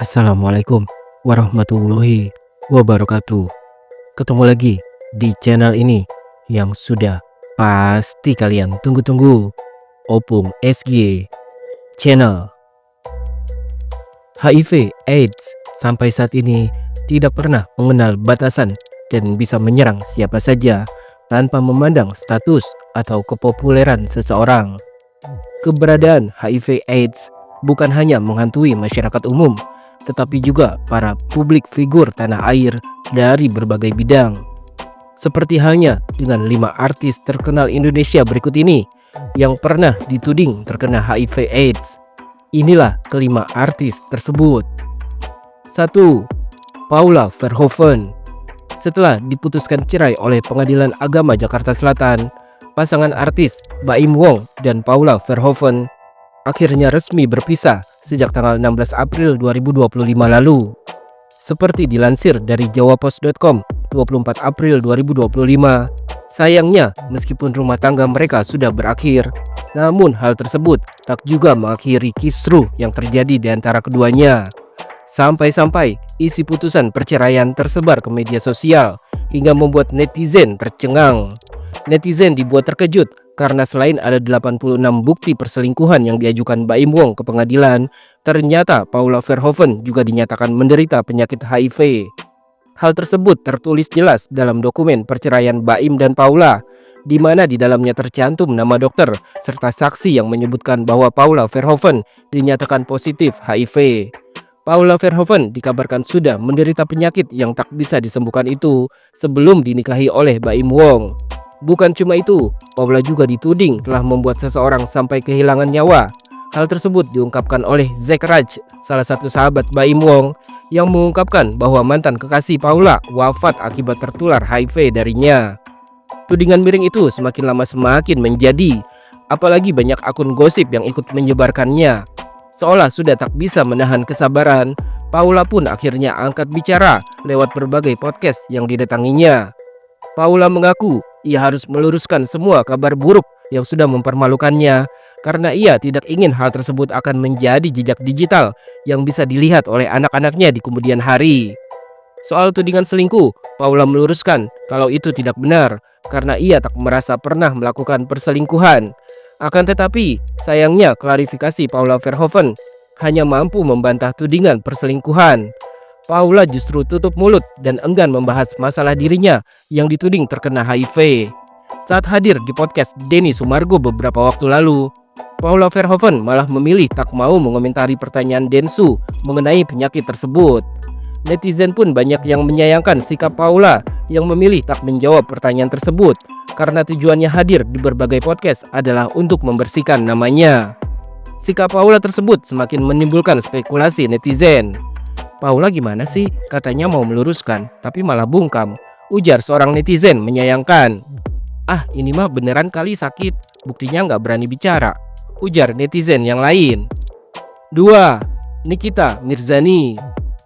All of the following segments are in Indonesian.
Assalamualaikum warahmatullahi wabarakatuh. Ketemu lagi di channel ini yang sudah pasti kalian tunggu-tunggu, Opung SG Channel. HIV AIDS sampai saat ini tidak pernah mengenal batasan dan bisa menyerang siapa saja tanpa memandang status atau kepopuleran seseorang. Keberadaan HIV AIDS bukan hanya menghantui masyarakat umum, tetapi juga para publik figur tanah air dari berbagai bidang. Seperti halnya dengan 5 artis terkenal Indonesia berikut ini yang pernah dituding terkena HIV AIDS. Inilah kelima artis tersebut. 1. Paula Verhoeven. Setelah diputuskan cerai oleh Pengadilan Agama Jakarta Selatan, pasangan artis Baim Wong dan Paula Verhoeven akhirnya resmi berpisah sejak tanggal 16 April 2025 lalu. Seperti dilansir dari jawapos.com 24 April 2025, sayangnya meskipun rumah tangga mereka sudah berakhir, namun hal tersebut tak juga mengakhiri kisruh yang terjadi di antara keduanya. Sampai-sampai isi putusan perceraian tersebar ke media sosial hingga membuat netizen tercengang. Netizen dibuat terkejut karena selain ada 86 bukti perselingkuhan yang diajukan Baim Wong ke pengadilan, ternyata Paula Verhoeven juga dinyatakan menderita penyakit HIV. Hal tersebut tertulis jelas dalam dokumen perceraian Baim dan Paula, di mana di dalamnya tercantum nama dokter serta saksi yang menyebutkan bahwa Paula Verhoeven dinyatakan positif HIV. Paula Verhoeven dikabarkan sudah menderita penyakit yang tak bisa disembuhkan itu sebelum dinikahi oleh Baim Wong. Bukan cuma itu, Paula juga dituding telah membuat seseorang sampai kehilangan nyawa. Hal tersebut diungkapkan oleh Zack Raj, salah satu sahabat Baim Wong, yang mengungkapkan bahwa mantan kekasih Paula wafat akibat tertular HIV darinya. Tudingan miring itu semakin lama semakin menjadi, apalagi banyak akun gosip yang ikut menyebarkannya. Seolah sudah tak bisa menahan kesabaran, Paula pun akhirnya angkat bicara lewat berbagai podcast yang didatanginya. Paula mengaku ia harus meluruskan semua kabar buruk yang sudah mempermalukannya karena ia tidak ingin hal tersebut akan menjadi jejak digital yang bisa dilihat oleh anak-anaknya di kemudian hari. Soal tudingan selingkuh, Paula meluruskan kalau itu tidak benar karena ia tak merasa pernah melakukan perselingkuhan. Akan tetapi, sayangnya klarifikasi Paula Verhoeven hanya mampu membantah tudingan perselingkuhan. Paula justru tutup mulut dan enggan membahas masalah dirinya yang dituding terkena HIV. Saat hadir di podcast Denny Sumargo beberapa waktu lalu, Paula Verhoeven malah memilih tak mau mengomentari pertanyaan Densu mengenai penyakit tersebut. Netizen pun banyak yang menyayangkan sikap Paula yang memilih tak menjawab pertanyaan tersebut karena tujuannya hadir di berbagai podcast adalah untuk membersihkan namanya. Sikap Paula tersebut semakin menimbulkan spekulasi netizen. Paula gimana sih? Katanya mau meluruskan, tapi malah bungkam, ujar seorang netizen menyayangkan. Ah, ini mah beneran kali sakit, buktinya nggak berani bicara, ujar netizen yang lain. 2. Nikita Mirzani.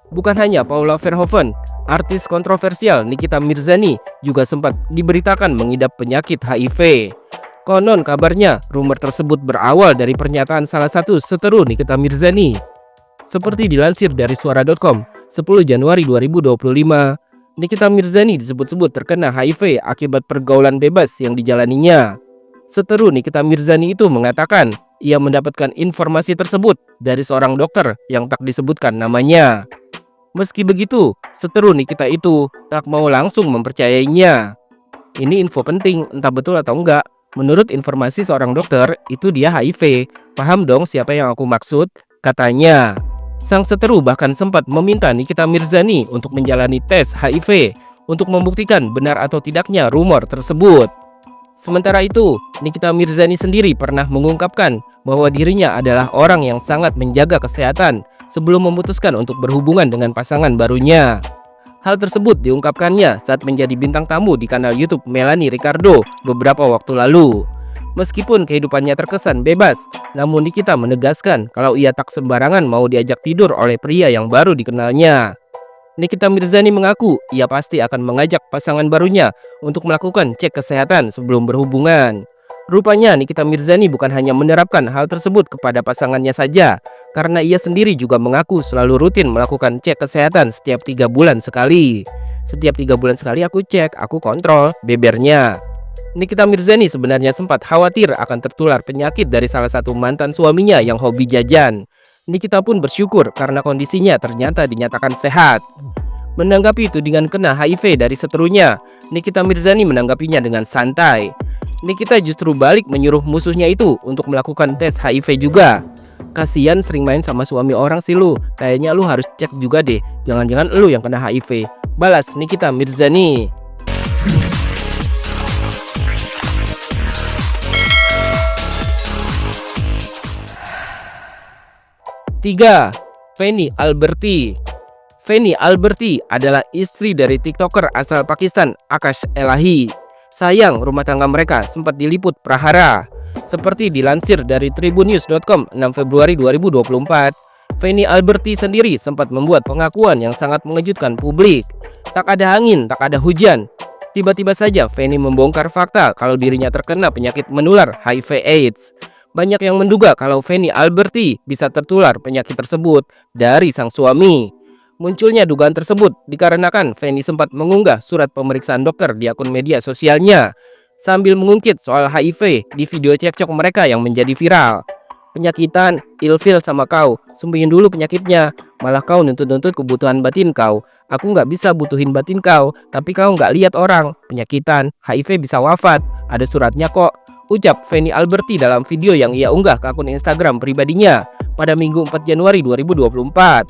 Bukan hanya Paula Verhoeven, artis kontroversial Nikita Mirzani juga sempat diberitakan mengidap penyakit HIV. Konon kabarnya rumor tersebut berawal dari pernyataan salah satu seteru Nikita Mirzani. Seperti dilansir dari suara.com 10 Januari 2025, Nikita Mirzani disebut-sebut terkena HIV akibat pergaulan bebas yang dijalaninya. Seteru Nikita Mirzani itu mengatakan ia mendapatkan informasi tersebut dari seorang dokter yang tak disebutkan namanya. Meski begitu, seteru Nikita itu tak mau langsung mempercayainya. Ini info penting, entah betul atau enggak. Menurut informasi seorang dokter, itu dia HIV. Paham dong siapa yang aku maksud? Katanya. Sang seteru bahkan sempat meminta Nikita Mirzani untuk menjalani tes HIV untuk membuktikan benar atau tidaknya rumor tersebut. Sementara itu, Nikita Mirzani sendiri pernah mengungkapkan bahwa dirinya adalah orang yang sangat menjaga kesehatan sebelum memutuskan untuk berhubungan dengan pasangan barunya. Hal tersebut diungkapkannya saat menjadi bintang tamu di kanal YouTube Melanie Ricardo beberapa waktu lalu. Meskipun kehidupannya terkesan bebas, namun Nikita menegaskan kalau ia tak sembarangan mau diajak tidur oleh pria yang baru dikenalnya. Nikita Mirzani mengaku ia pasti akan mengajak pasangan barunya untuk melakukan cek kesehatan sebelum berhubungan. Rupanya Nikita Mirzani bukan hanya menerapkan hal tersebut kepada pasangannya saja, karena ia sendiri juga mengaku selalu rutin melakukan cek kesehatan setiap 3 bulan sekali. Setiap 3 bulan sekali aku cek, aku kontrol, bebernya. Nikita Mirzani sebenarnya sempat khawatir akan tertular penyakit dari salah satu mantan suaminya yang hobi jajan. Nikita pun bersyukur karena kondisinya ternyata dinyatakan sehat. Menanggapi tudingan kena HIV dari seterunya, Nikita Mirzani menanggapinya dengan santai. Nikita justru balik menyuruh musuhnya itu untuk melakukan tes HIV juga. Kasian sering main sama suami orang sih lu, kayaknya lu harus cek juga deh, jangan-jangan lu yang kena HIV. Balas Nikita Mirzani. 3. Feni Alberti. Feni Alberti adalah istri dari TikToker asal Pakistan Akash Elahi. Sayang, rumah tangga mereka sempat diliput prahara. Seperti dilansir dari tribunnews.com 6 Februari 2024, Feni Alberti sendiri sempat membuat pengakuan yang sangat mengejutkan publik. Tak ada angin, tak ada hujan. Tiba-tiba saja Feni membongkar fakta kalau dirinya terkena penyakit menular HIV/AIDS. Banyak yang menduga kalau Feni Alberti bisa tertular penyakit tersebut dari sang suami. Munculnya dugaan tersebut dikarenakan Feni sempat mengunggah surat pemeriksaan dokter di akun media sosialnya sambil mengungkit soal HIV di video cekcok mereka yang menjadi viral. Penyakitan, ilfil sama kau, sembunyiin dulu penyakitnya, malah kau nuntut-nuntut kebutuhan batin kau. Aku nggak bisa butuhin batin kau, tapi kau nggak lihat orang. Penyakitan, HIV bisa wafat, ada suratnya kok, ucap Feni Alberti dalam video yang ia unggah ke akun Instagram pribadinya pada Minggu 4 Januari 2024.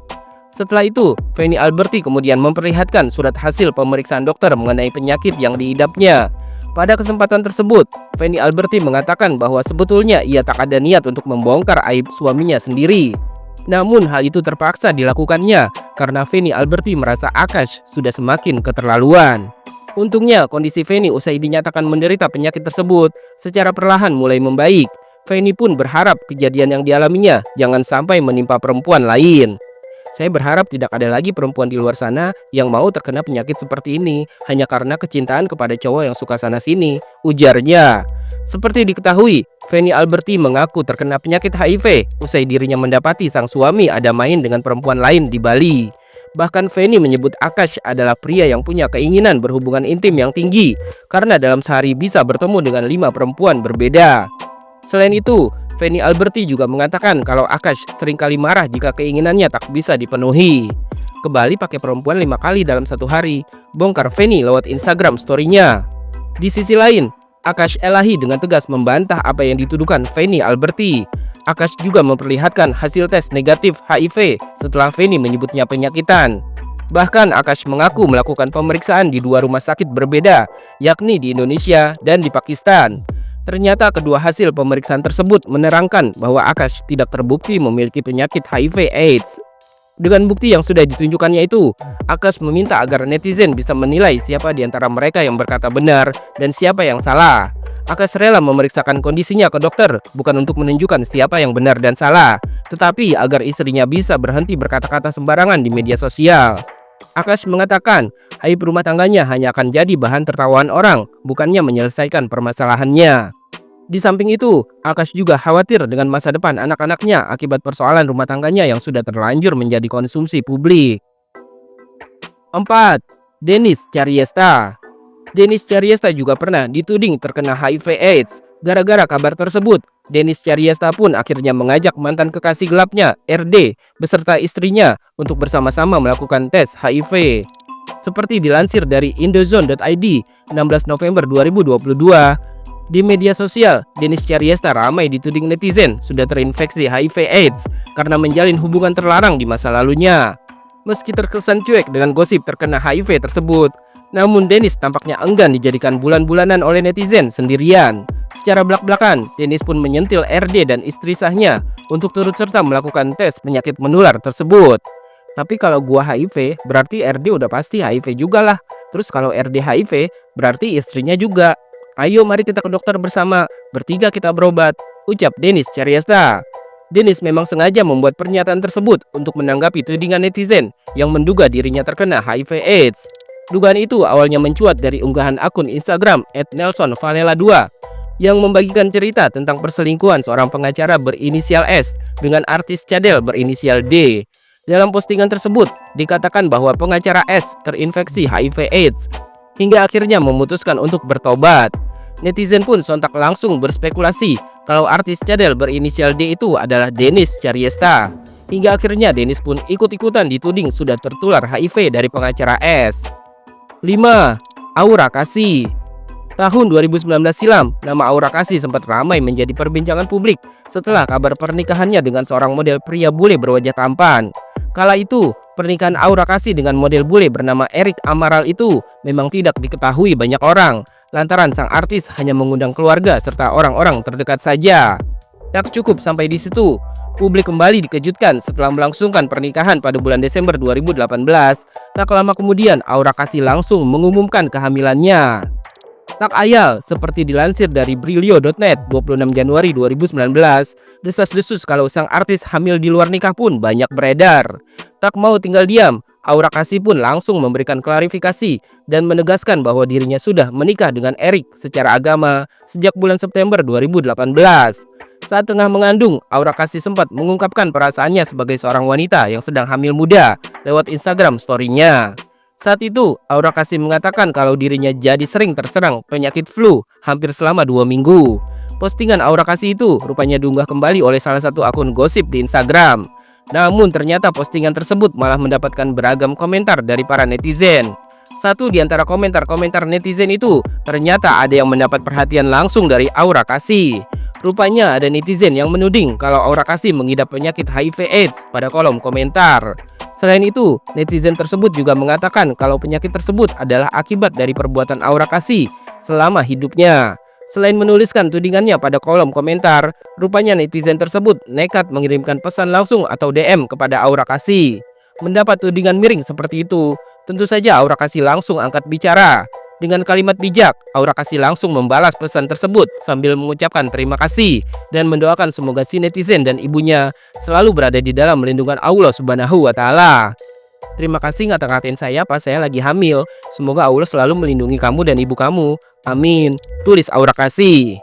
Setelah itu, Feni Alberti kemudian memperlihatkan surat hasil pemeriksaan dokter mengenai penyakit yang diidapnya. Pada kesempatan tersebut, Feni Alberti mengatakan bahwa sebetulnya ia tak ada niat untuk membongkar aib suaminya sendiri. Namun hal itu terpaksa dilakukannya karena Feni Alberti merasa Akash sudah semakin keterlaluan. Untungnya kondisi Feni usai dinyatakan menderita penyakit tersebut secara perlahan mulai membaik. Feni pun berharap kejadian yang dialaminya jangan sampai menimpa perempuan lain. Saya berharap tidak ada lagi perempuan di luar sana yang mau terkena penyakit seperti ini hanya karena kecintaan kepada cowok yang suka sana-sini, ujarnya. Seperti diketahui, Feni Alberti mengaku terkena penyakit HIV usai dirinya mendapati sang suami ada main dengan perempuan lain di Bali. Bahkan Feni menyebut Akash adalah pria yang punya keinginan berhubungan intim yang tinggi karena dalam sehari bisa bertemu dengan 5 perempuan berbeda. Selain itu, Feni Alberti juga mengatakan kalau Akash seringkali marah jika keinginannya tak bisa dipenuhi. Ke Bali pakai perempuan 5 kali dalam satu hari, bongkar Feni lewat Instagram story-nya. Di sisi lain, Akash Elahi dengan tegas membantah apa yang dituduhkan Feni Alberti. Akash juga memperlihatkan hasil tes negatif HIV setelah Feni menyebutnya penyakitan. Bahkan Akash mengaku melakukan pemeriksaan di 2 rumah sakit berbeda, yakni di Indonesia dan di Pakistan. Ternyata kedua hasil pemeriksaan tersebut menerangkan bahwa Akash tidak terbukti memiliki penyakit HIV/AIDS. Dengan bukti yang sudah ditunjukkannya itu, Akash meminta agar netizen bisa menilai siapa di antara mereka yang berkata benar dan siapa yang salah. Akash rela memeriksakan kondisinya ke dokter bukan untuk menunjukkan siapa yang benar dan salah, tetapi agar istrinya bisa berhenti berkata-kata sembarangan di media sosial. Akash mengatakan, aib rumah tangganya hanya akan jadi bahan tertawaan orang, bukannya menyelesaikan permasalahannya. Di samping itu, Akash juga khawatir dengan masa depan anak-anaknya akibat persoalan rumah tangganya yang sudah terlanjur menjadi konsumsi publik. 4. Denis Caryesta. Denis Caryesta juga pernah dituding terkena HIV/AIDS. Gara-gara kabar tersebut, Denis Caryesta pun akhirnya mengajak mantan kekasih gelapnya, RD, beserta istrinya untuk bersama-sama melakukan tes HIV. Seperti dilansir dari indozone.id 16 November 2022, di media sosial, Denis Caryesta ramai dituding netizen sudah terinfeksi HIV/AIDS karena menjalin hubungan terlarang di masa lalunya. Meski terkesan cuek dengan gosip terkena HIV tersebut, namun Denis tampaknya enggan dijadikan bulan-bulanan oleh netizen sendirian. Secara belak-belakan, Denis pun menyentil RD dan istri sahnya untuk turut serta melakukan tes penyakit menular tersebut. Tapi kalau gua HIV, berarti RD udah pasti HIV juga lah. Terus kalau RD HIV, berarti istrinya juga. Ayo mari kita ke dokter bersama, bertiga kita berobat, ucap Denis Caryesta. Denis memang sengaja membuat pernyataan tersebut untuk menanggapi tudingan netizen yang menduga dirinya terkena HIV/AIDS. Dugaan itu awalnya mencuat dari unggahan akun Instagram @nelsonvalela2. yang membagikan cerita tentang perselingkuhan seorang pengacara berinisial S dengan artis cadel berinisial D. Dalam postingan tersebut, dikatakan bahwa pengacara S terinfeksi HIV/AIDS hingga akhirnya memutuskan untuk bertobat. Netizen pun sontak langsung berspekulasi kalau artis cadel berinisial D itu adalah Dennis Cariesta. Hingga akhirnya Dennis pun ikut-ikutan dituding sudah tertular HIV dari pengacara S. 5. Aura Kasih. Tahun 2019 silam, nama Aura Kasih sempat ramai menjadi perbincangan publik setelah kabar pernikahannya dengan seorang model pria bule berwajah tampan. Kala itu, pernikahan Aura Kasih dengan model bule bernama Eric Amaral itu memang tidak diketahui banyak orang, lantaran sang artis hanya mengundang keluarga serta orang-orang terdekat saja. Tak cukup sampai di situ, publik kembali dikejutkan setelah melangsungkan pernikahan pada bulan Desember 2018. Tak lama kemudian, Aura Kasih langsung mengumumkan kehamilannya. Tak ayal, seperti dilansir dari Brilio.net 26 Januari 2019, desas-desus kalau sang artis hamil di luar nikah pun banyak beredar. Tak mau tinggal diam, Aura Kasih pun langsung memberikan klarifikasi dan menegaskan bahwa dirinya sudah menikah dengan Eric secara agama sejak bulan September 2018. Saat tengah mengandung, Aura Kasih sempat mengungkapkan perasaannya sebagai seorang wanita yang sedang hamil muda lewat Instagram story-nya. Saat itu, Aura Kasih mengatakan kalau dirinya jadi sering terserang penyakit flu hampir selama 2 minggu. Postingan Aura Kasih itu rupanya diunggah kembali oleh salah satu akun gosip di Instagram. Namun ternyata postingan tersebut malah mendapatkan beragam komentar dari para netizen. Satu di antara komentar-komentar netizen itu ternyata ada yang mendapat perhatian langsung dari Aura Kasih. Rupanya ada netizen yang menuding kalau Aura Kasih mengidap penyakit HIV/AIDS pada kolom komentar. Selain itu, netizen tersebut juga mengatakan kalau penyakit tersebut adalah akibat dari perbuatan Aura Kasih selama hidupnya. Selain menuliskan tudingannya pada kolom komentar, rupanya netizen tersebut nekat mengirimkan pesan langsung atau DM kepada Aura Kasih. Mendapat tudingan miring seperti itu, tentu saja Aura Kasih langsung angkat bicara. Dengan kalimat bijak, Aura Kasih langsung membalas pesan tersebut sambil mengucapkan terima kasih dan mendoakan semoga si netizen dan ibunya selalu berada di dalam lindungan Allah Subhanahu wa Ta'ala. Terima kasih ngata-ngatain saya pas saya lagi hamil. Semoga Allah selalu melindungi kamu dan ibu kamu. Amin. Tulis Aura Kasih.